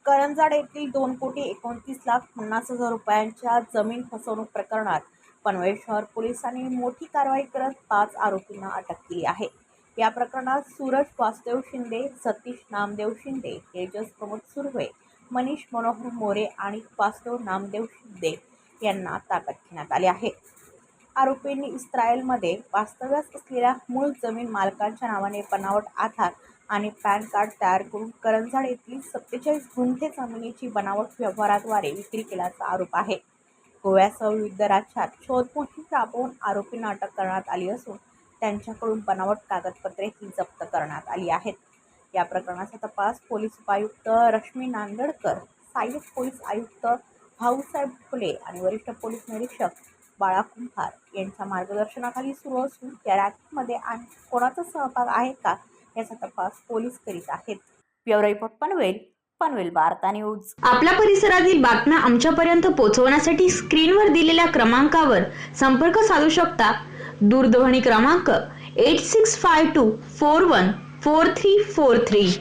करंजाड येथील 2,29,50,000 रुपयांच्या जमीन फसवणूक प्रकरणात पनवेल शहर पोलिसांनी मोठी कारवाई करत 5 आरोपींना अटक केली आहे। या प्रकरणात सूरज वासुदेव शिंदे, सतीश नामदेव शिंदे, तेजस प्रमोद सुर्वे, मनीष मनोहर मोरे आणि वासुदेव नामदेव शिंदे यांना ताब्यात घेण्यात आले आहे। आरोपींनी इस्रायलमध्ये वास्तव्यास असलेल्या मूळ जमीन मालकांच्या नावाने बनावट आधार आणि पॅन कार्ड तयार करून करंजाड येथील 47 गुंठे जमिनीची बनावट व्यवहाराद्वारे विक्री केल्याचा आरोप आहे। गोव्यासह विविध राज्यात शोध मोहीम राबवून आरोपींना अटक करण्यात आली असून त्यांच्याकडून बनावट कागदपत्रेही जप्त करण्यात आली आहेत। या प्रकरणाचा तपास पोलीस उपायुक्त रश्मी नांदडकर, सहाय्यक पोलीस आयुक्त भाऊसाहेब फुले आणि वरिष्ठ पोलीस निरीक्षक बाळा कुंभार यांच्या मार्गदर्शनाखाली सुरू असून या रॅकेटमध्ये आणखी कोणाचा सहभाग आहे का याचा तपास पोलीस करीत आहेत। ब्युरो रिपोर्ट पनवेल वार्ता न्यूज। आपल्या परिसरातील बातम्या आमच्यापर्यंत पोहोचवण्यासाठी स्क्रीनवर दिलेल्या क्रमांकावर संपर्क साधू शकता। दूरध्वनी क्रमांक 8652414343।